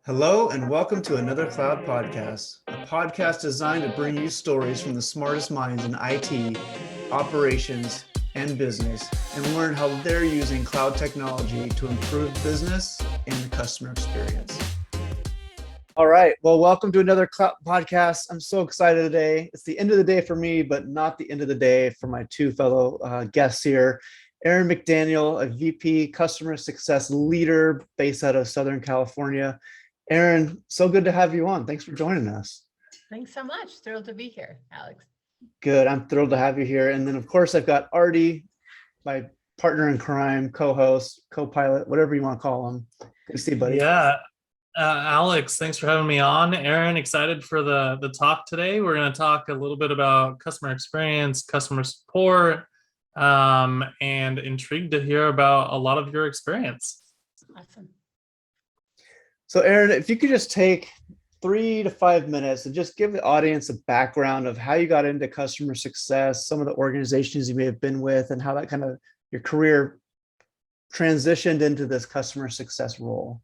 Hello, and welcome to another Cloud Podcast, a podcast designed to bring you stories from the smartest minds in IT, operations, and business, and learn how they're using cloud technology to improve business and the customer experience. All right. Well, welcome to another Cloud Podcast. I'm so excited today. It's the end of the day for me, but not the end of the day for my two fellow guests here. Erin McDaniel, a VP Customer Success Leader based out of Southern California. Erin, so good to have you on. Thanks for joining us. Thanks so much. Thrilled to be here, Alex. Good. I'm thrilled to have you here. And then, of course, I've got Artie, my partner in crime, co-host, co-pilot, whatever you want to call him. Good to see you, buddy. Yeah. Alex, thanks for having me on. Erin, excited for the talk today. We're going to talk a little bit about customer experience, customer support, and intrigued to hear about a lot of your experience. Awesome. So, Erin, if you could just take 3 to 5 minutes and just give the audience a background of how you got into customer success, some of the organizations you may have been with, and how that kind of your career transitioned into this customer success role.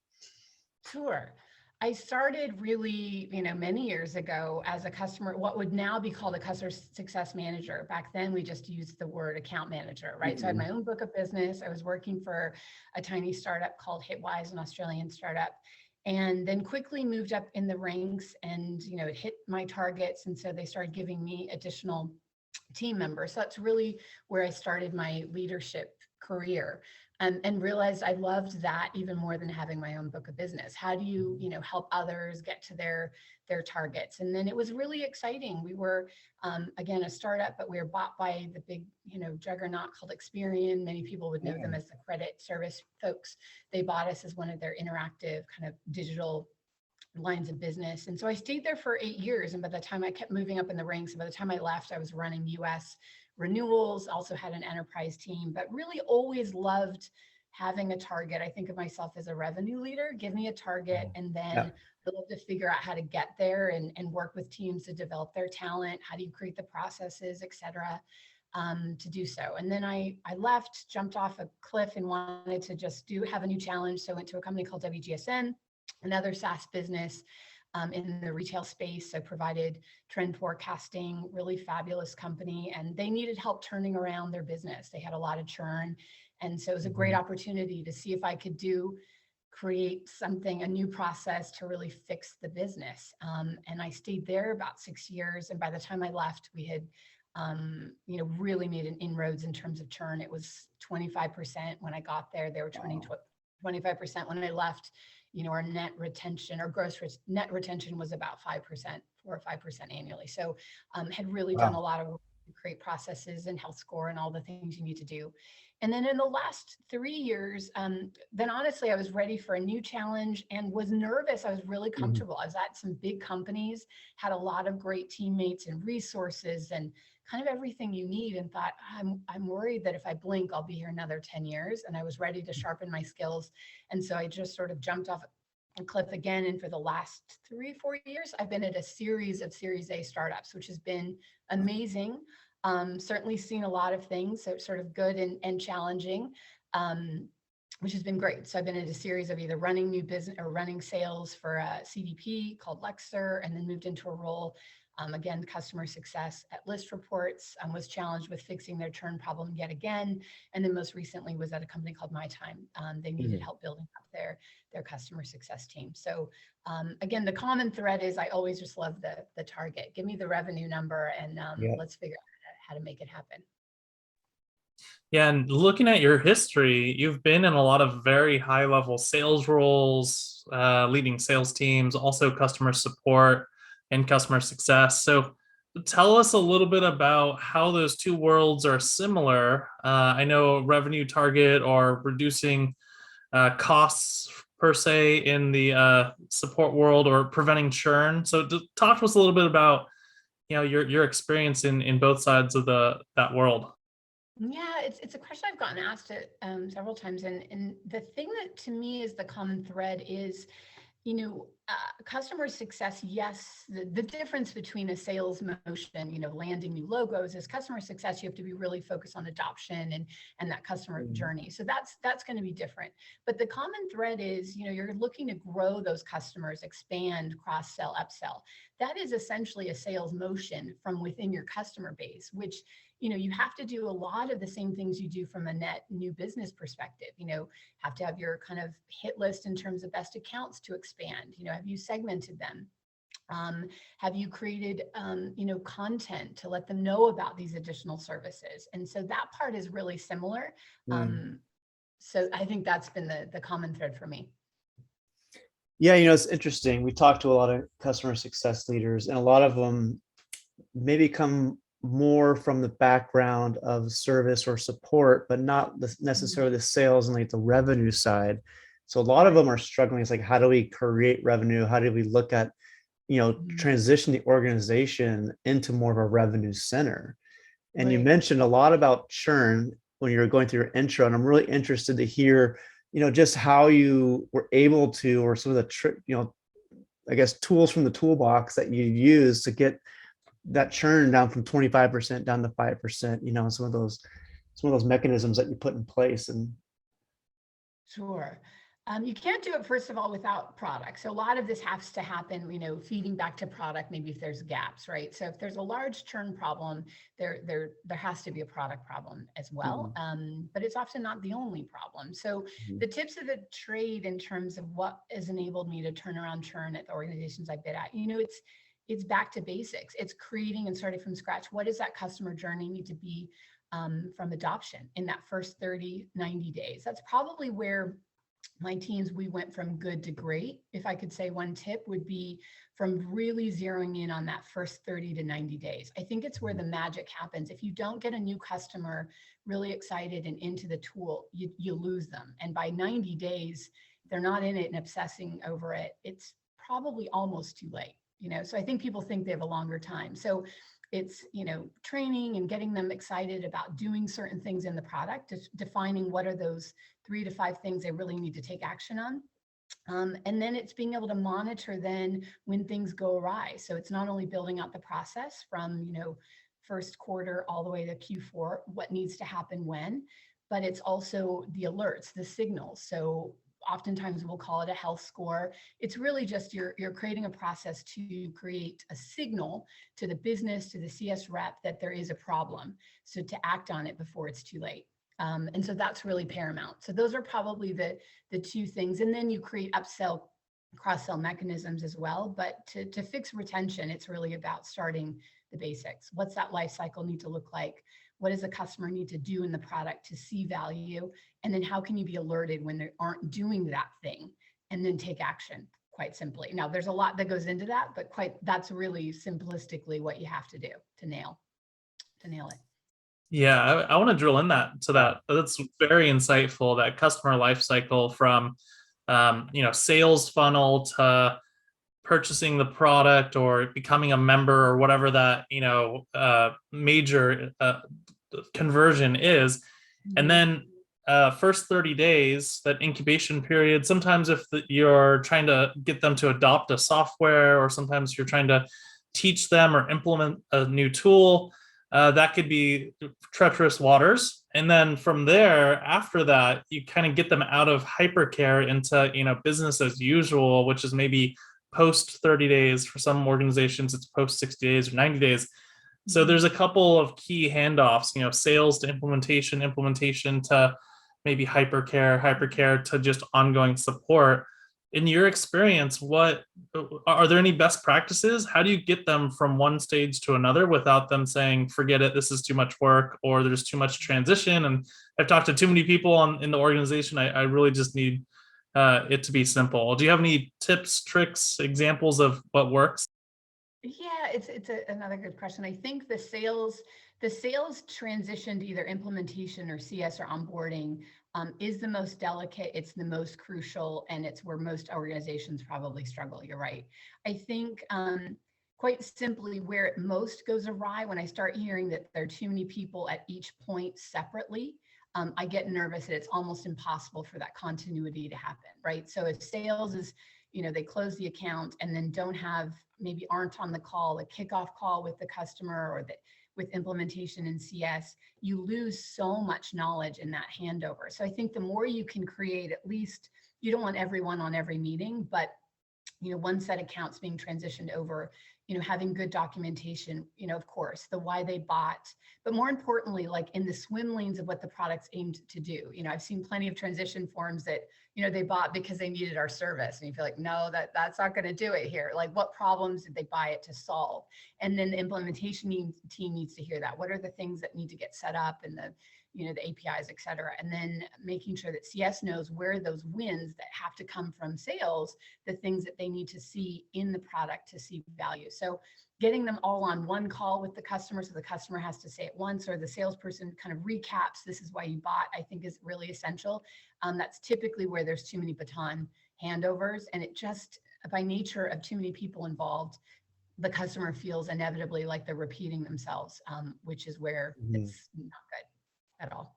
Sure. I started really, many years ago as a customer, what would now be called a customer success manager. Back then, we just used the word account manager, right? Mm-hmm. So I had my own book of business. I was working for a tiny startup called Hitwise, an Australian startup. And then quickly moved up in the ranks and, it hit my targets. And so they started giving me additional team members. So that's really where I started my leadership career, and realized I loved that even more than having my own book of business. How do you, help others get to their targets? And then it was really exciting. We were, again, a startup, but we were bought by the big, juggernaut called Experian. Many people would know them as the credit service folks. They bought us as one of their interactive kind of digital lines of business. And so I stayed there for 8 years. And by the time I kept moving up in the ranks, and by the time I left, I was running US renewals, also had an enterprise team, but really always loved having a target. I think of myself as a revenue leader. Give me a target, and then I love to figure out how to get there and work with teams to develop their talent. How do you create the processes, et cetera, to do so? And then I left, jumped off a cliff and wanted to just have a new challenge. So I went to a company called WGSN, another SaaS business in the retail space. So provided trend forecasting, really fabulous company, and they needed help turning around their business. They had a lot of churn. And so it was a great opportunity to see if I could create something, a new process to really fix the business. And I stayed there about 6 years. And by the time I left, we had really made an inroads in terms of churn. It was 25% when I got there. They were 25% when I left. Our net retention or net retention was about 5%, 4 or 5% annually. So had really done a lot of work to create processes and health score and all the things you need to do. And then in the last 3 years, then honestly, I was ready for a new challenge and was nervous. I was really comfortable. I was at some big companies, had a lot of great teammates and resources and kind of everything you need, and thought, I'm worried that if I blink, I'll be here another 10 years. And I was ready to sharpen my skills. And so I just sort of jumped off a cliff again. And for the last 3-4 years, I've been at a series of Series A startups, which has been amazing. Certainly seen a lot of things, so sort of good and challenging, which has been great. So I've been in a series of either running new business or running sales for a CDP called Lexer, and then moved into a role, again, customer success at List Reports, was challenged with fixing their churn problem yet again. And then most recently was at a company called My Time. They needed help building up their customer success team. So again, the common thread is I always just love the target. Give me the revenue number and let's figure out how to make it happen. Yeah, and looking at your history, you've been in a lot of very high-level sales roles, leading sales teams, also customer support and customer success. So tell us a little bit about how those two worlds are similar. I know revenue target or reducing costs per se in the support world, or preventing churn. So talk to us a little bit about your experience in both sides of that world. Yeah, it's a question I've gotten asked several times. And the thing that to me is the common thread is, customer success, yes, the difference between a sales motion, landing new logos, is customer success. You have to be really focused on adoption and that customer journey. So that's going to be different. But the common thread is, you're looking to grow those customers, expand, cross-sell, upsell. That is essentially a sales motion from within your customer base, which you have to do a lot of the same things you do from a net new business perspective. Have to have your kind of hit list in terms of best accounts to expand. Have you segmented them? Have you created, content to let them know about these additional services? And so that part is really similar. So I think that's been the common thread for me. Yeah, it's interesting. We talked to a lot of customer success leaders, and a lot of them maybe come more from the background of service or support, but not necessarily the sales and like the revenue side. So a lot of them are struggling. It's like, how do we create revenue? How do we look at, transition the organization into more of a revenue center? And you mentioned a lot about churn when you were going through your intro, and I'm really interested to hear, just how you were able to, or some of the I guess tools from the toolbox that you use to get that churn down from 25% down to 5%, some of those mechanisms that you put in place. And Sure. You can't do it, first of all, without product. So a lot of this has to happen, feeding back to product, maybe if there's gaps, right? So if there's a large churn problem, there has to be a product problem as well. But it's often not the only problem. So the tips of the trade in terms of what has enabled me to turn around churn at the organizations I've been at, it's back to basics. It's creating and starting from scratch. What does that customer journey need to be from adoption in that first 30, 90 days? That's probably where my teams, we went from good to great. If I could say one tip would be from really zeroing in on that first 30 to 90 days. I think it's where the magic happens. If you don't get a new customer really excited and into the tool, you lose them. And by 90 days, if they're not in it and obsessing over it, it's probably almost too late. So I think people think they have a longer time. So it's, training and getting them excited about doing certain things in the product, defining what are those 3 to 5 things they really need to take action on. And then it's being able to monitor then when things go awry. So it's not only building out the process from, first quarter all the way to Q4, what needs to happen when, but it's also the alerts, the signals. So oftentimes we'll call it a health score. It's really just you're creating a process to create a signal to the business, to the CS rep that there is a problem. So to act on it before it's too late. And so that's really paramount. So those are probably the two things. And then you create upsell, cross-sell mechanisms as well. But to fix retention, it's really about starting the basics. What's that life cycle need to look like? What does a customer need to do in the product to see value? And then how can you be alerted when they aren't doing that thing and then take action, quite simply. Now, there's a lot that goes into that, but that's really simplistically what you have to do to nail it. Yeah, I want to drill in to that. That's very insightful, that customer life cycle from, sales funnel to purchasing the product or becoming a member or whatever that, major conversion is. And then first 30 days, that incubation period, sometimes if you're trying to get them to adopt a software, or sometimes you're trying to teach them or implement a new tool, that could be treacherous waters. And then from there, after that, you kind of get them out of hypercare into, business as usual, which is maybe post 30 days. For some organizations, it's post 60 days or 90 days. So there's a couple of key handoffs, sales to implementation to maybe hypercare to just ongoing support. In your experience, what are there any best practices? How do you get them from one stage to another without them saying, forget it, this is too much work, or there's too much transition, and I've talked to too many people in the organization, I really just need it to be simple? Do you have any tips, tricks, examples of what works? Yeah, it's another good question. I think the sales transition to either implementation or CS or onboarding is the most delicate, it's the most crucial, and it's where most organizations probably struggle. You're right. I think quite simply where it most goes awry, when I start hearing that there are too many people at each point separately, I get nervous that it's almost impossible for that continuity to happen, right? So if sales is they close the account and then maybe aren't on the call, a kickoff call with the customer or with implementation in CS, you lose so much knowledge in that handover. So I think the more you can create, at least you don't want everyone on every meeting, but one set accounts being transitioned over, having good documentation, of course, the why they bought, but more importantly, like in the swim lanes of what the product's aimed to do. I've seen plenty of transition forms that, they bought because they needed our service. And you feel like, no, that's not going to do it here. Like, what problems did they buy it to solve? And then the implementation team needs to hear that. What are the things that need to get set up and the APIs, et cetera. And then making sure that CS knows where those wins that have to come from sales, the things that they need to see in the product to see value. So getting them all on one call with the customer, so the customer has to say it once, or the salesperson kind of recaps, this is why you bought, I think is really essential. That's typically where there's too many baton handovers, and it just, by nature of too many people involved, the customer feels inevitably like they're repeating themselves, which is where it's not good at all.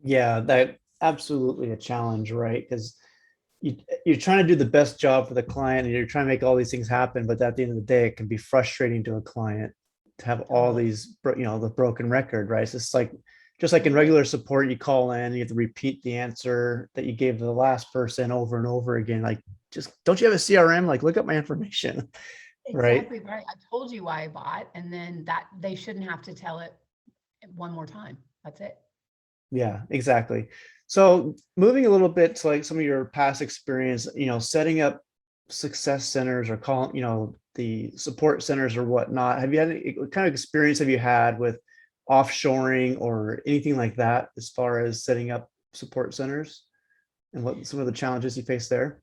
Yeah, that absolutely a challenge, right? Because you're trying to do the best job for the client and you're trying to make all these things happen, but at the end of the day, it can be frustrating to a client to have all these, the broken record, right? So it's just like in regular support, you call in, you have to repeat the answer that you gave to the last person over and over again. Like, just don't you have a CRM? Like, look up my information. Exactly right. I told you why I bought, and then that they shouldn't have to tell it one more time. That's it. Yeah, exactly. So moving a little bit to like some of your past experience, setting up success centers or calling, the support centers or whatnot. What kind of experience have you had with offshoring or anything like that as far as setting up support centers, and what some of the challenges you face there?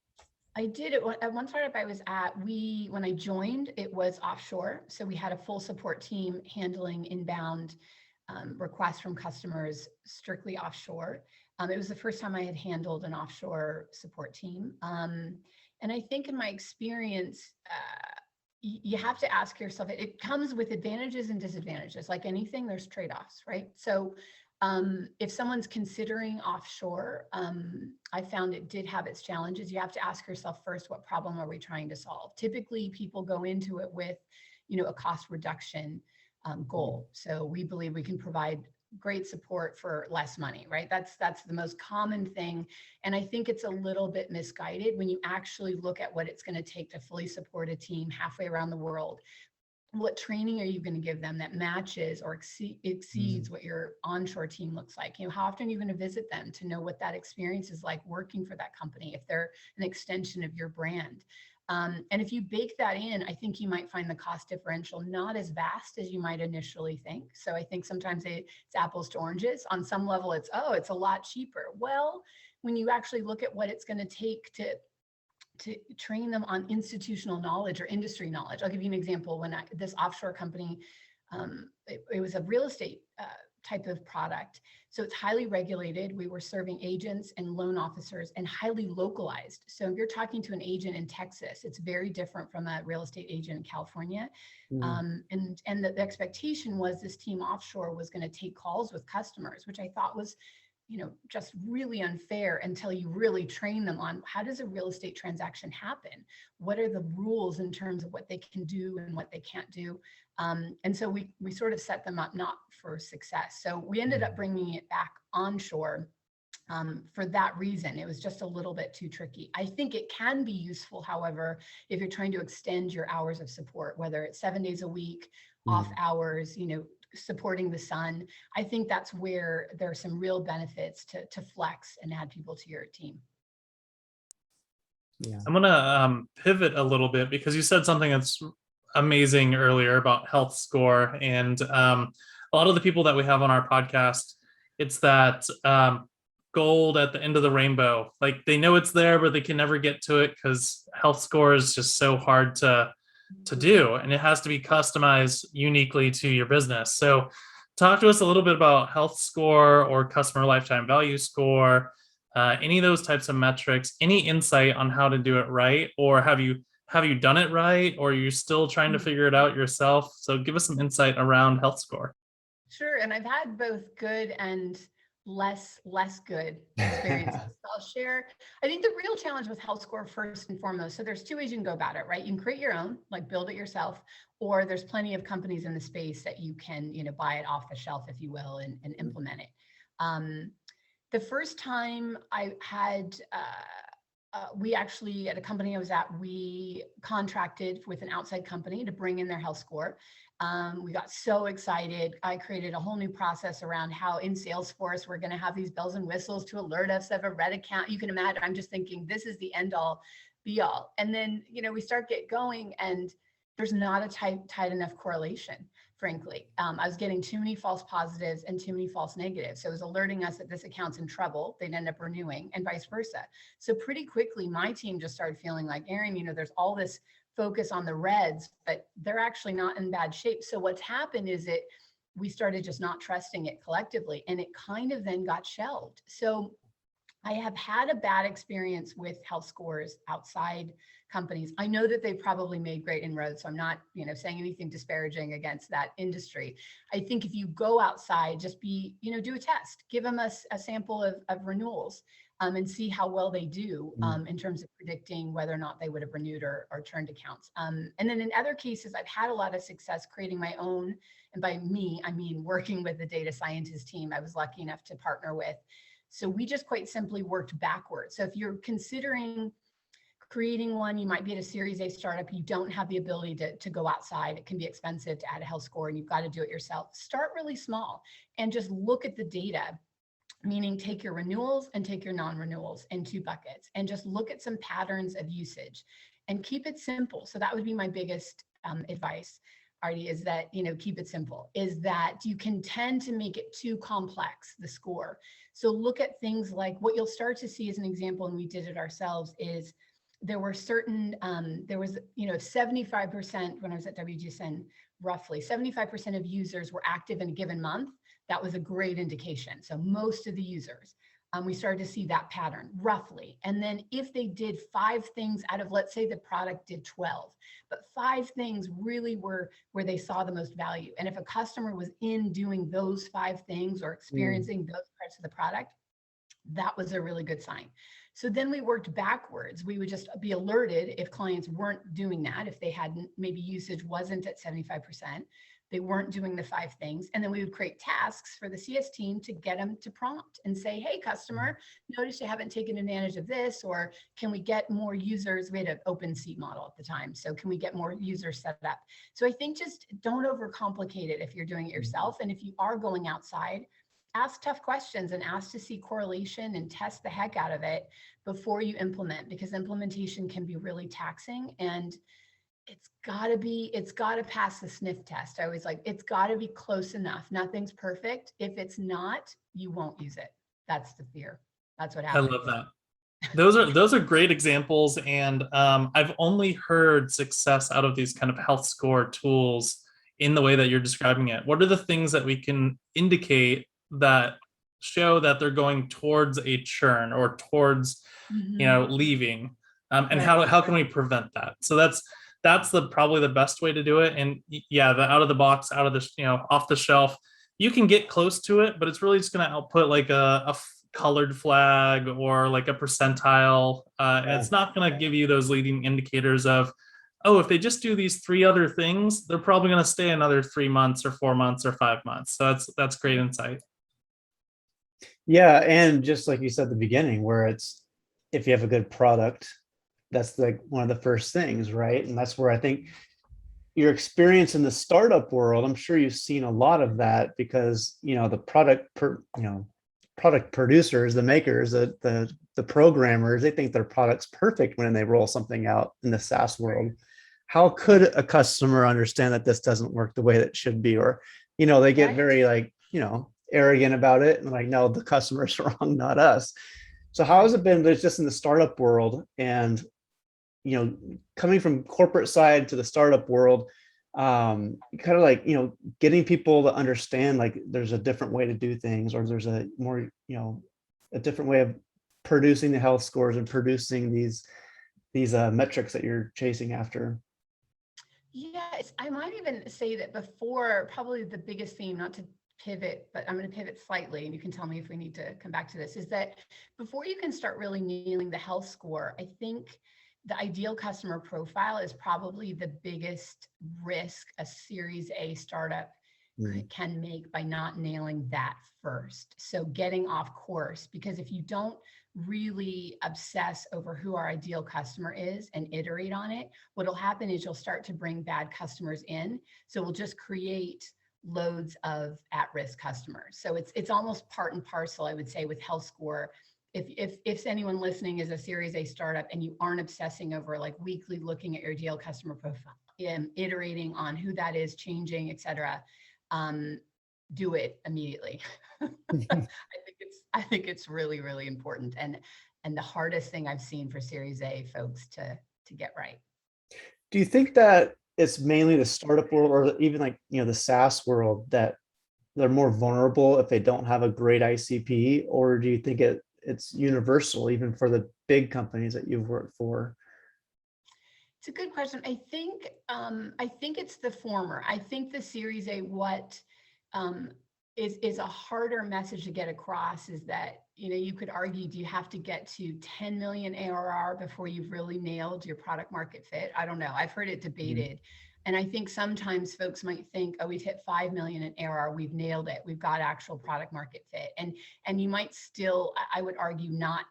I did it at one startup I was at. When I joined, it was offshore. So we had a full support team handling inbound requests from customers strictly offshore. It was the first time I had handled an offshore support team. And I think in my experience, you have to ask yourself, it comes with advantages and disadvantages. Like anything, there's trade-offs, right? So if someone's considering offshore, I found it did have its challenges. You have to ask yourself first, what problem are we trying to solve? Typically, people go into it with, a cost reduction goal. So we believe we can provide great support for less money, right? That's the most common thing. And I think it's a little bit misguided when you actually look at what it's going to take to fully support a team halfway around the world. What training are you going to give them that matches or exceeds what your onshore team looks like? How often are you going to visit them to know what that experience is like working for that company, if they're an extension of your brand? And if you bake that in, I think you might find the cost differential not as vast as you might initially think. So I think sometimes it's apples to oranges. On some level, it's a lot cheaper. Well, when you actually look at what it's going to take to train them on institutional knowledge or industry knowledge. I'll give you an example. When this offshore company, it was a real estate type of product. So it's highly regulated. We were serving agents and loan officers and highly localized. So if you're talking to an agent in Texas, it's very different from a real estate agent in California. And the expectation was this team offshore was going to take calls with customers, which I thought was just really unfair until you really train them on how does a real estate transaction happen? What are the rules in terms of what they can do and what they can't do? And so we sort of set them up not for success. So we ended up bringing it back onshore for that reason. It was just a little bit too tricky. I think it can be useful, however, if you're trying to extend your hours of support, whether it's 7 days a week, off hours, supporting the son. I think that's where there are some real benefits to flex and add people to your team. Yeah. I'm going to pivot a little bit because you said something that's amazing earlier about health score. And a lot of the people that we have on our podcast, it's that gold at the end of the rainbow. Like they know it's there, but they can never get to it because health score is just so hard to do, and it has to be customized uniquely to your business. So talk to us a little bit about health score or customer lifetime value score, any of those types of metrics, any insight on how to do it right, or have you done it right, or you're still trying to figure it out yourself? So give us some insight around health score. Sure. And I've had both good and less good experiences. So I'll share. I think the real challenge with health score, first and foremost, so there's two ways you can go about it, right? You can create your own, like build it yourself, or there's plenty of companies in the space that you can, buy it off the shelf, if you will, and implement it. The first time I had, we actually, at a company I was at, we contracted with an outside company to bring in their health score. We got so excited. I created a whole new process around how in Salesforce, we're going to have these bells and whistles to alert us of a red account. You can imagine, I'm just thinking this is the end all be all. And then, we start get going and there's not a tight enough correlation, frankly. I was getting too many false positives and too many false negatives. So it was alerting us that this account's in trouble. They'd end up renewing and vice versa. So pretty quickly, my team just started feeling like, Erin, there's all this focus on the reds, but they're actually not in bad shape. So what's happened is we started just not trusting it collectively, and it kind of then got shelved. So I have had a bad experience with health scores outside companies. I know that they've probably made great inroads, so I'm not, saying anything disparaging against that industry. I think if you go outside, just do a test, give them a sample of renewals, and see how well they do in terms of predicting whether or not they would have renewed or turned accounts. And then in other cases, I've had a lot of success creating my own, and by me, I mean working with the data scientist team I was lucky enough to partner with. So we just quite simply worked backwards. So if you're considering creating one, you might be at a Series A startup, you don't have the ability to go outside. It can be expensive to add a health score and you've got to do it yourself. Start really small and just look at the data. Meaning take your renewals and take your non-renewals in two buckets and just look at some patterns of usage and keep it simple. So that would be my biggest advice, Artie, is that, keep it simple, is that you can tend to make it too complex, the score. So look at things like what you'll start to see as an example, and we did it ourselves, is there were certain, 75%, when I was at WGSN, roughly 75% of users were active in a given month. That was a great indication. So most of the users, we started to see that pattern roughly. And then if they did 5 things out of, let's say the product did 12, but 5 things really were where they saw the most value. And if a customer was in doing those 5 things or experiencing those parts of the product, that was a really good sign. So then we worked backwards. We would just be alerted if clients weren't doing that, if they hadn't, maybe usage wasn't at 75%. They weren't doing the 5 things. And then we would create tasks for the CS team to get them to prompt and say, hey, customer, notice you haven't taken advantage of this, or can we get more users? We had an open seat model at the time. So can we get more users set up? So I think just don't overcomplicate it if you're doing it yourself. And if you are going outside, ask tough questions and ask to see correlation and test the heck out of it before you implement, because implementation can be really taxing and it's gotta pass the sniff test. I always it's gotta be close enough. Nothing's perfect. If it's not, you won't use it. That's the fear. That's what happens. I love that. Those are great examples. And I've only heard success out of these kind of health score tools in the way that you're describing it. What are the things that we can indicate that show that they're going towards a churn or towards, leaving? And how can we prevent that? So that's probably the best way to do it. And yeah, the out of the box, out of the, off the shelf, you can get close to it, but it's really just going to output like a colored flag or like a percentile. And it's not going to give you those leading indicators of, oh, if they just do these 3 other things, they're probably going to stay another 3 months or 4 months or 5 months. So that's great insight. Yeah. And just like you said at the beginning, where it's, if you have a good product, that's like one of the first things, right? And that's where I think your experience in the startup world, I'm sure you've seen a lot of that, because the product producers, the makers, the programmers, they think their product's perfect when they roll something out in the SaaS world. How could a customer understand that this doesn't work the way that it should be? Or they get very arrogant about it and no, the customer's wrong, not us. So how has it been just in the startup world, and coming from corporate side to the startup world, kind of getting people to understand there's a different way to do things, or there's a more, a different way of producing the health scores and producing these metrics that you're chasing after? Yes, I might even say that before, probably the biggest theme, not to pivot, but I'm going to pivot slightly, and you can tell me if we need to come back to this, is that before you can start really nailing the health score, I think the ideal customer profile is probably the biggest risk a Series A startup can make by not nailing that first. So getting off course, because if you don't really obsess over who our ideal customer is and iterate on it, what'll happen is you'll start to bring bad customers in. So we'll just create loads of at-risk customers. So it's almost part and parcel, I would say, with health score. If anyone listening is a Series A startup and you aren't obsessing over like weekly looking at your ideal customer profile, iterating on who that is, changing, etc., do it immediately. I think it's really, really important, and the hardest thing I've seen for Series A folks to get right. Do you think that it's mainly the startup world, or even like, the SaaS world, that they're more vulnerable if they don't have a great ICP, or do you think it's universal even for the big companies that you've worked for? It's a good question. I think it's the former. I think the Series A, what is a harder message to get across is that, you could argue, do you have to get to 10 million ARR before you've really nailed your product market fit? I don't know. I've heard it debated. And I think sometimes folks might think, oh, we've hit 5 million in ARR, we've nailed it, we've got actual product market fit. And you might still, I would argue, not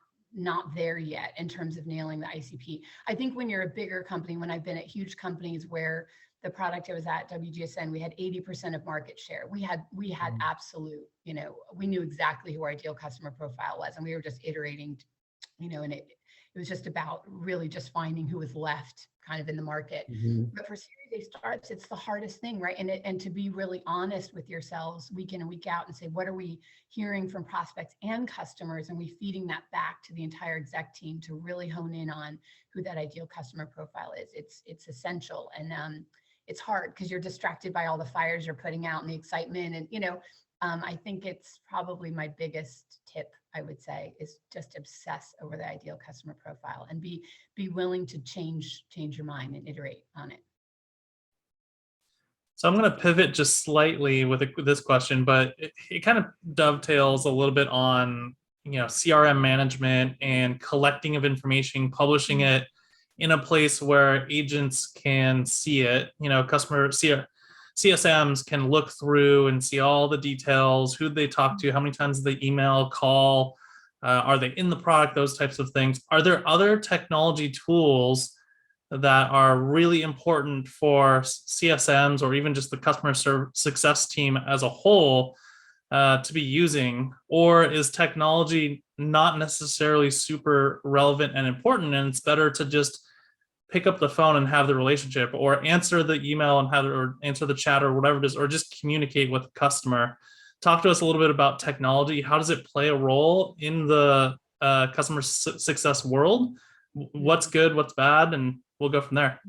there yet in terms of nailing the ICP. I think when you're a bigger company, when I've been at huge companies where the product I was at, WGSN, we had 80% of market share. We had absolute, we knew exactly who our ideal customer profile was, and we were just iterating, and it was just about really just finding who was left kind of in the market. But for Series A startups, it's the hardest thing, right? And to be really honest with yourselves week in and week out and say, what are we hearing from prospects and customers? And we feeding that back to the entire exec team to really hone in on who that ideal customer profile is. It's essential. And it's hard because you're distracted by all the fires you're putting out and the excitement. And, I think it's probably my biggest tip, I would say, is just obsess over the ideal customer profile and be willing to change your mind and iterate on it. So I'm going to pivot just slightly with this question, but it kind of dovetails a little bit on, CRM management and collecting of information, publishing it in a place where agents can see it, CSMs can look through and see all the details, who they talk to, how many times they email, call, are they in the product, those types of things. Are there other technology tools that are really important for CSMs or even just the customer success team as a whole to be using? Or is technology not necessarily super relevant and important, and it's better to just pick up the phone and have the relationship, or answer the email and or answer the chat or whatever it is, or just communicate with the customer? Talk to us a little bit about technology. How does it play a role in the customer success world? What's good, what's bad, and we'll go from there.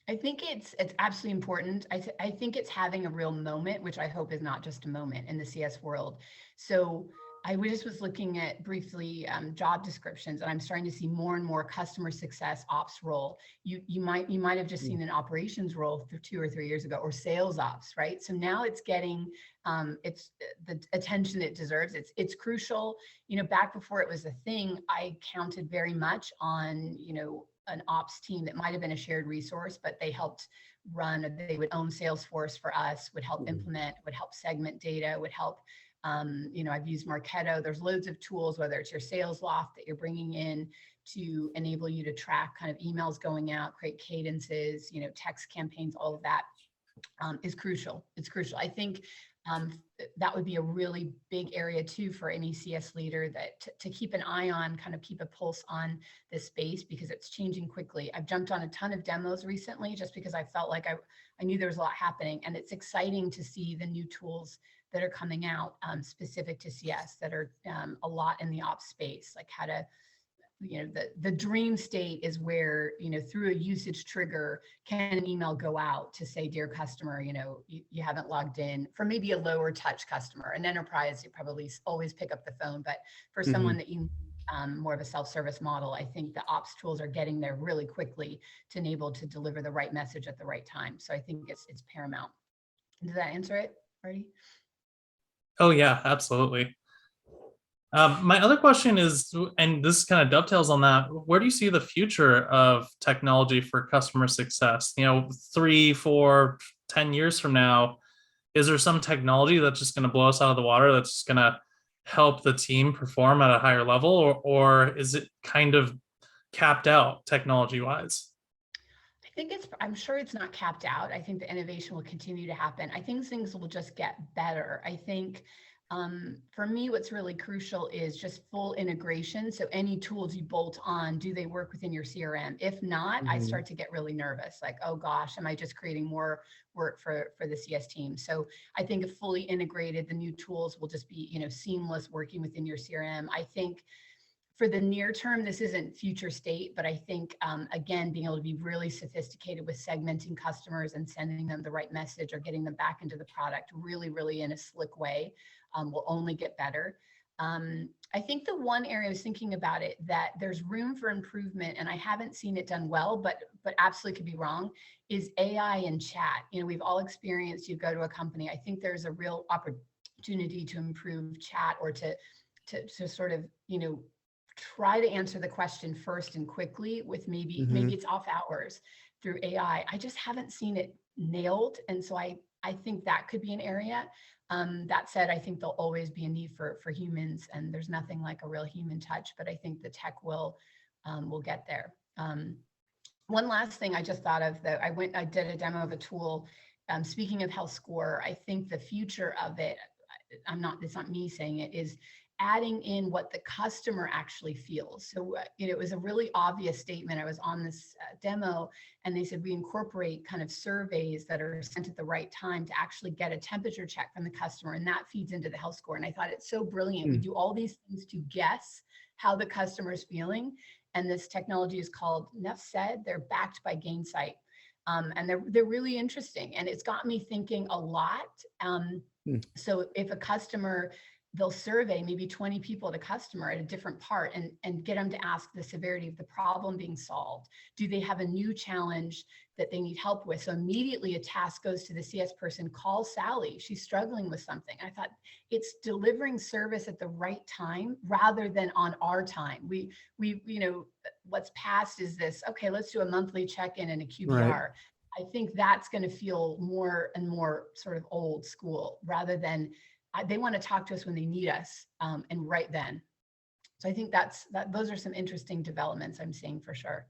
I think it's absolutely important. I think it's having a real moment, which I hope is not just a moment in the CS world. So I just was looking at briefly job descriptions, and I'm starting to see more and more customer success ops role. You might have just seen an operations role 2 or 3 years ago, or sales ops, right? So now it's getting it's the attention it deserves. It's crucial. Back before it was a thing, I counted very much on an ops team that might have been a shared resource, but they helped run. They would own Salesforce for us, would help implement, would help segment data, would help. I've used Marketo. There's loads of tools, whether it's your sales loft that you're bringing in to enable you to track kind of emails going out, create cadences, text campaigns, all of that is crucial. It's crucial. I think that would be a really big area too for any CS leader, that to keep an eye on, kind of keep a pulse on this space, because it's changing quickly. I've jumped on a ton of demos recently just because I felt like I knew there was a lot happening, and it's exciting to see the new tools that are coming out specific to CS that are a lot in the ops space, like how to, the dream state is where, through a usage trigger, can an email go out to say, dear customer, you haven't logged in, for maybe a lower touch customer. An enterprise, you probably always pick up the phone, but for someone that you more of a self-service model, I think the ops tools are getting there really quickly to enable to deliver the right message at the right time. So I think it's paramount. Does that answer it, Marty? Oh yeah, absolutely. My other question is, and this kind of dovetails on that, where do you see the future of technology for customer success? 3, 4, 10 years from now, is there some technology that's just going to blow us out of the water that's just going to help the team perform at a higher level, or is it kind of capped out technology wise? I'm sure it's not capped out. I think the innovation will continue to happen. I think things will just get better. I think for me, what's really crucial is just full integration. So any tools you bolt on, do they work within your CRM? If not, I start to get really nervous. Like, oh gosh, am I just creating more work for the CS team? So I think if fully integrated, the new tools will just be, seamless working within your CRM. I think for the near term, this isn't future state, but I think, again, being able to be really sophisticated with segmenting customers and sending them the right message or getting them back into the product really, really in a slick way will only get better. I think the one area I was thinking about it, that there's room for improvement, and I haven't seen it done well, but absolutely could be wrong, is AI and chat. We've all experienced, you go to a company, I think there's a real opportunity to improve chat or to sort of, try to answer the question first and quickly with maybe it's off hours through AI. I just haven't seen it nailed. And so I think that could be an area. That said, I think there'll always be a need for humans, and there's nothing like a real human touch, but I think the tech will get there. One last thing I just thought of, that I did a demo of a tool. Speaking of Health Score, I think the future of it, it's not me saying it, is adding in what the customer actually feels. So, it was a really obvious statement. I was on this demo, and they said we incorporate kind of surveys that are sent at the right time to actually get a temperature check from the customer, and that feeds into the health score. And I thought it's so brilliant. We do all these things to guess how the customer is feeling, and this technology is called, enough said, they're backed by Gainsight, and they're really interesting, and it's got me thinking a lot. So if a customer, they'll survey maybe 20 people at a customer at a different part and get them to ask the severity of the problem being solved. Do they have a new challenge that they need help with? So immediately a task goes to the CS person, call Sally, she's struggling with something. I thought it's delivering service at the right time rather than on our time. We what's passed is this, okay, let's do a monthly check-in and a QBR. Right. I think that's going to feel more and more sort of old school, rather than they want to talk to us when they need us, and right then. So I think those are some interesting developments I'm seeing for sure.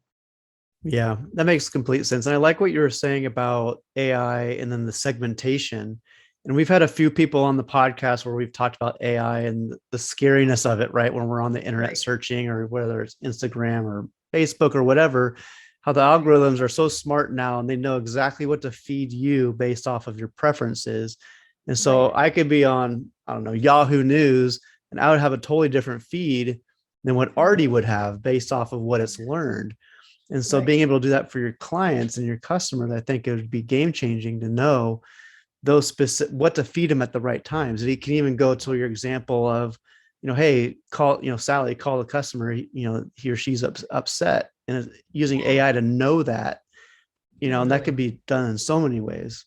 Yeah, that makes complete sense. And I like what you were saying about AI and then the segmentation. And we've had a few people on the podcast where we've talked about AI and the scariness of it, right? When we're on the internet searching, or whether it's Instagram or Facebook or whatever, how the algorithms are so smart now, and they know exactly what to feed you based off of your preferences. And so I could be on, I don't know, Yahoo News, and I would have a totally different feed than what Artie would have based off of what it's learned. And so being able to do that for your clients and your customers, I think it would be game changing to know those specific, what to feed them at the right times. And it can even go to your example of, hey, call, Sally, call the customer, he or she's upset, and using AI to know that, and that could be done in so many ways.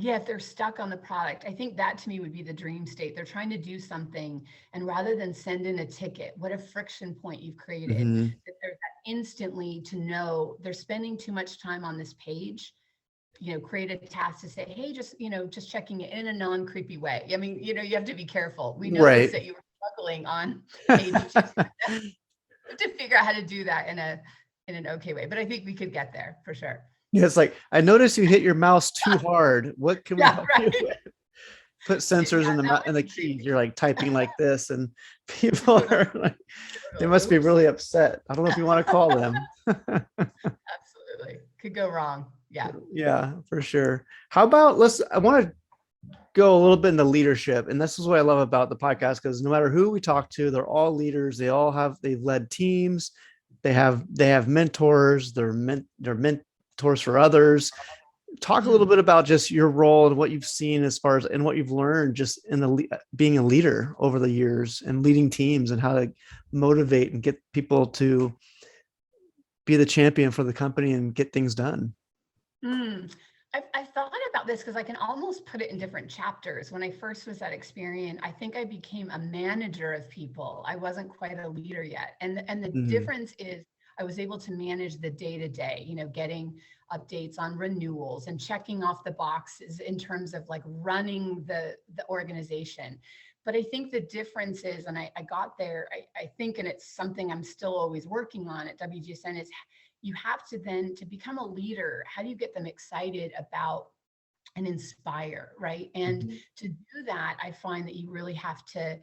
Yeah, if they're stuck on the product, I think that to me would be the dream state. They're trying to do something, and rather than send in a ticket, what a friction point you've created, that there's that instantly to know they're spending too much time on this page, create a task to say, hey, just checking it in a non-creepy way. I mean, you have to be careful. We noticed that you were struggling on page 2. To figure out how to do that in an okay way. But I think we could get there for sure. Yeah, it's like, I noticed you hit your mouse too hard. What can we help you with? Put sensors in the keys. You're like typing like this, and people are like, they must be really upset. I don't know if you want to call them. Absolutely. Could go wrong. Yeah. Yeah, for sure. How about, I want to go a little bit into leadership. And this is what I love about the podcast, because no matter who we talk to, they're all leaders. They've led teams. They have mentors. They're mentors for others. Talk a little bit about just your role and what you've seen as far as, and what you've learned just in being a leader over the years and leading teams, and how to motivate and get people to be the champion for the company and get things done. I've thought about this because I can almost put it in different chapters. When I first was at Experian, I think I became a manager of people. I wasn't quite a leader yet. And the difference is I was able to manage the day-to-day, you know, getting updates on renewals and checking off the boxes in terms of like running the organization. But I think the difference is, and I got there, I think, and it's something I'm still always working on at WGSN, is you have to then, to become a leader, how do you get them excited about and inspire, right? And to do that, I find that you really have to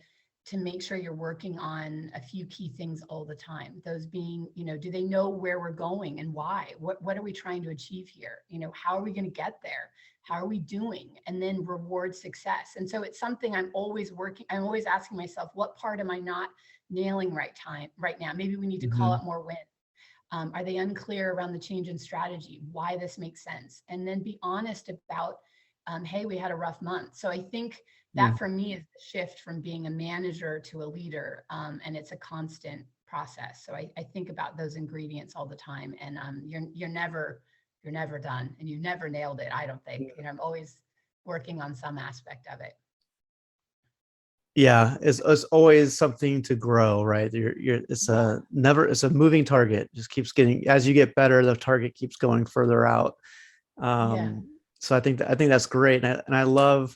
make sure you're working on a few key things all the time. Those being, you know, do they know where we're going and why? What are we trying to achieve here? You know, how are we going to get there? How are we doing? And then reward success. And so it's something I'm always asking myself, what part am I not nailing right now? Maybe we need to call out more wins. Are they unclear around the change in strategy, why this makes sense? And then be honest about, hey, we had a rough month. So I think that for me is the shift from being a manager to a leader. And it's a constant process. So I think about those ingredients all the time, and you're never done, and you've never nailed it. I don't think, you know, I'm always working on some aspect of it. Yeah, it's always something to grow, right? It's a moving target. Just keeps getting, as you get better, the target keeps going further out. So I think that's great, and I love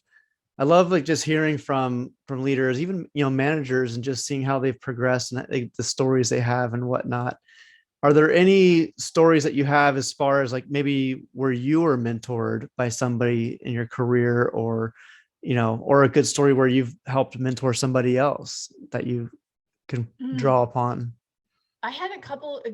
like just hearing from leaders, even, you know, managers, and just seeing how they've progressed and the stories they have and whatnot. Are there any stories that you have as far as like maybe where you were mentored by somebody in your career, or, you know, or a good story where you've helped mentor somebody else that you can draw upon? I had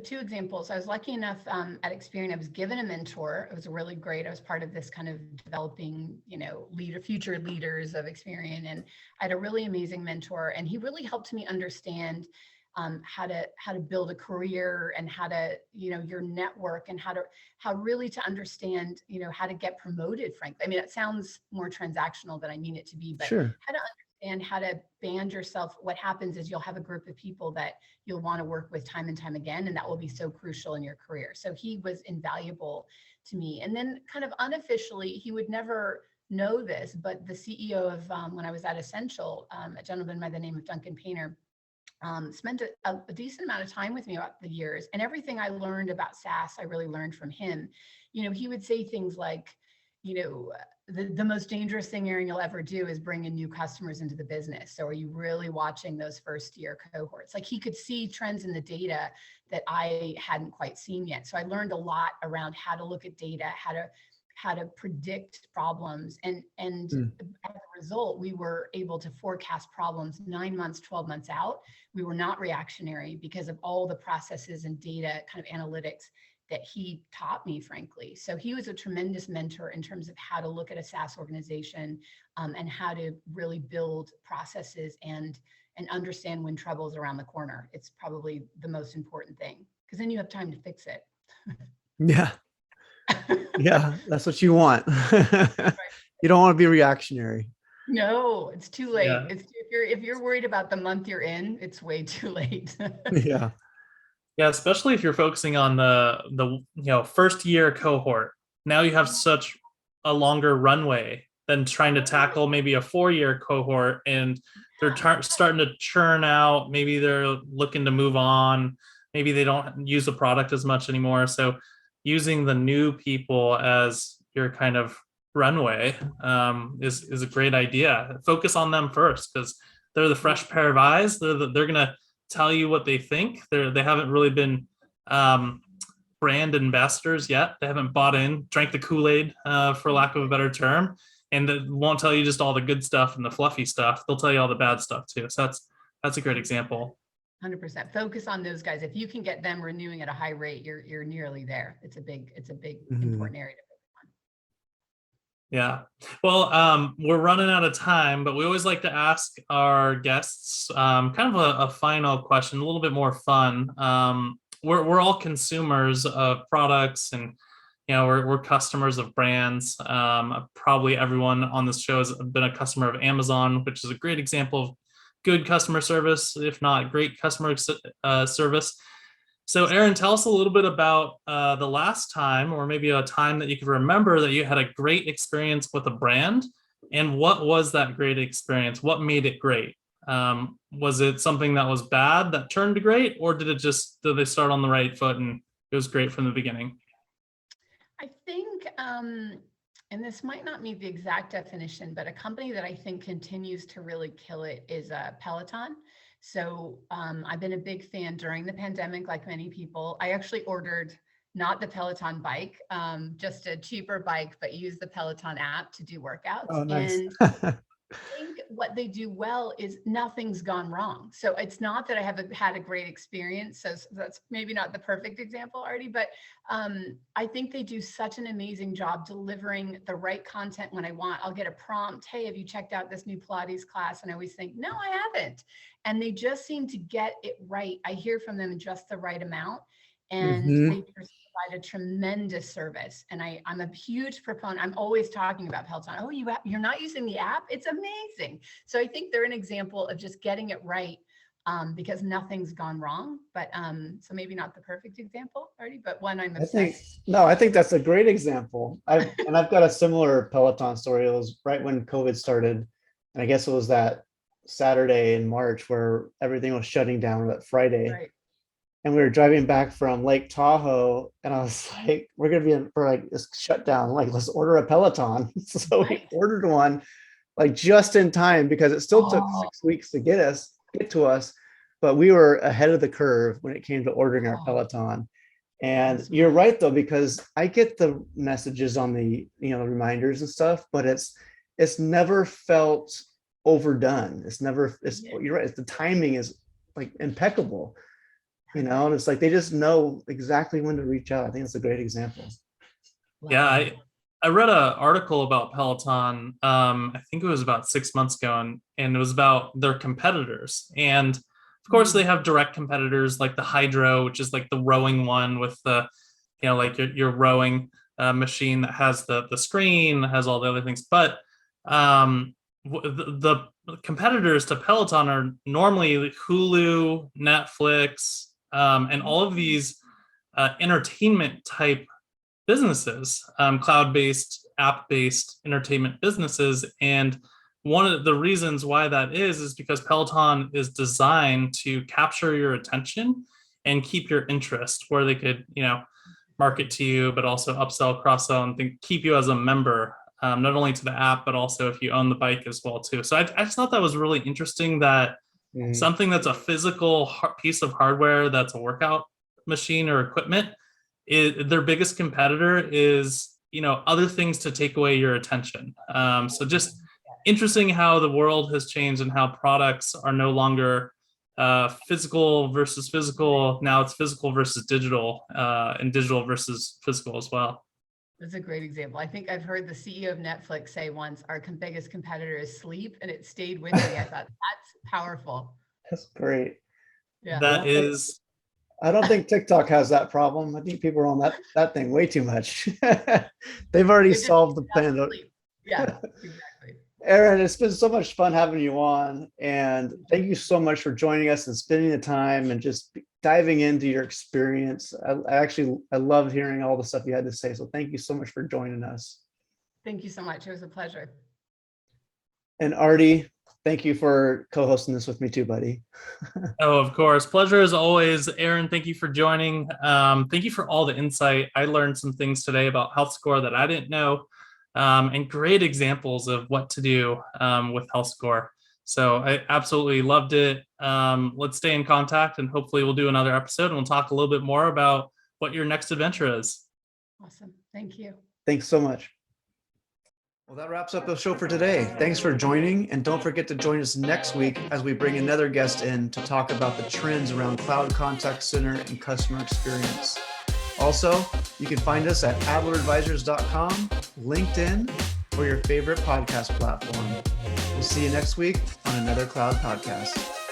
two examples. I was lucky enough at Experian, I was given a mentor. It was really great. I was part of this kind of developing, you know, future leaders of Experian. And I had a really amazing mentor, and he really helped me understand how to build a career, and how to, you know, your network, and how really to understand, you know, how to get promoted, frankly. I mean, it sounds more transactional than I mean it to be, but how to understand how to band yourself. What happens is you'll have a group of people that you'll want to work with time and time again, and that will be so crucial in your career. So he was invaluable to me. And then kind of unofficially, he would never know this, but the CEO of, when I was at Essential, a gentleman by the name of Duncan Painter, spent a decent amount of time with me about the years, and everything I learned about SaaS, I really learned from him. You know, he would say things like, you know, the most dangerous thing, Erin, you'll ever do is bring in new customers into the business. So are you really watching those first year cohorts? Like, he could see trends in the data that I hadn't quite seen yet. So I learned a lot around how to look at data, how to predict problems. And as a result, we were able to forecast problems 9 months, 12 months out. We were not reactionary because of all the processes and data kind of analytics that he taught me, frankly. So he was a tremendous mentor in terms of how to look at a SaaS organization, and how to really build processes and understand when trouble's around the corner. It's probably the most important thing, because then you have time to fix it. Yeah. Yeah, that's what you want. You don't want to be reactionary. No, it's too late. Yeah. If you're worried about the month you're in, it's way too late. Yeah. Yeah, especially if you're focusing on the you know, first year cohort. Now you have such a longer runway than trying to tackle maybe a 4-year cohort, and they're starting to churn out. Maybe they're looking to move on. Maybe they don't use the product as much anymore. So using the new people as your kind of runway is a great idea. Focus on them first, because they're the fresh pair of eyes. They're gonna tell you what they think. They haven't really been brand ambassadors yet. They haven't bought in, drank the Kool-Aid, for lack of a better term, and they won't tell you just all the good stuff and the fluffy stuff. They'll tell you all the bad stuff too. So that's a great example. 100%. Focus on those guys. If you can get them renewing at a high rate, you're nearly there. It's a big important area to focus on. Yeah. Well, we're running out of time, but we always like to ask our guests kind of a final question, a little bit more fun. We're all consumers of products, and you know, we're customers of brands. Probably everyone on this show has been a customer of Amazon, which is a great example of good customer service, if not great customer service. So Erin, tell us a little bit about the last time, or maybe a time that you can remember that you had a great experience with a brand, and what was that great experience? What made it great? Was it something that was bad that turned to great, or did they start on the right foot and it was great from the beginning? I think, and this might not meet the exact definition, but a company that I think continues to really kill it is Peloton. So I've been a big fan during the pandemic, like many people. I actually ordered not the Peloton bike, just a cheaper bike, but use the Peloton app to do workouts. Oh, nice. And I think what they do well is nothing's gone wrong. So it's not that I haven't had a great experience. So that's maybe not the perfect example, Artie, but I think they do such an amazing job delivering the right content when I want. I'll get a prompt, hey, have you checked out this new Pilates class? And I always think, no, I haven't. And they just seem to get it right. I hear from them in just the right amount. And they provide a tremendous service. And I'm a huge proponent. I'm always talking about Peloton. Oh, you're not using the app? It's amazing. So I think they're an example of just getting it right, because nothing's gone wrong. But so maybe not the perfect example, Artie, but one I'm obsessed. I think that's a great example. I've got a similar Peloton story. It was right when COVID started. And I guess it was that Saturday in March where everything was shutting down, that Friday. Right. And we were driving back from Lake Tahoe, and I was like, we're going to be in for like this shutdown. Like, let's order a Peloton. So we ordered one like just in time, because it still took 6 weeks to get to us, but we were ahead of the curve when it came to ordering our Peloton. And you're right though, because I get the messages on the, reminders and stuff, but it's never felt overdone. You're right. The timing is like impeccable. And it's like they just know exactly when to reach out. I think it's a great example. Yeah, I read an article about Peloton. I think it was about 6 months ago, and it was about their competitors. And of course, they have direct competitors like the Hydro, which is like the rowing one with the, like your rowing machine that has the screen, has all the other things. But the competitors to Peloton are normally Hulu, Netflix, and all of these entertainment type businesses, cloud-based, app-based entertainment businesses. And one of the reasons why that is because Peloton is designed to capture your attention and keep your interest, where they could, market to you, but also upsell, cross-sell, and keep you as a member, not only to the app, but also if you own the bike as well too. So I just thought that was really interesting that something that's a physical piece of hardware, that's a workout machine or equipment, their biggest competitor is, other things to take away your attention. So just interesting how the world has changed and how products are no longer physical versus physical. Now it's physical versus digital, and digital versus physical as well. That's a great example. I think I've heard the CEO of Netflix say once, our biggest competitor is sleep, and it stayed with me. I thought that's powerful. That's great. Yeah, that is. I don't think TikTok has that problem. I think people are on that thing way too much. They've already solved the plan. Yeah, exactly. Erin, it's been so much fun having you on, and thank you so much for joining us and spending the time and just diving into your experience. I love hearing all the stuff you had to say. So thank you so much for joining us. Thank you so much. It was a pleasure. And Artie, thank you for co-hosting this with me too, buddy. Oh, of course. Pleasure as always. Erin, thank you for joining. Thank you for all the insight. I learned some things today about HealthScore that I didn't know, and great examples of what to do with HealthScore. So I absolutely loved it. Let's stay in contact, and hopefully we'll do another episode and we'll talk a little bit more about what your next adventure is. Awesome. Thank you. Thanks so much. Well, that wraps up the show for today. Thanks for joining, and don't forget to join us next week as we bring another guest in to talk about the trends around cloud contact center and customer experience. Also, you can find us at adleradvisors.com, LinkedIn, or your favorite podcast platform. We'll see you next week on another Cloud Podcast.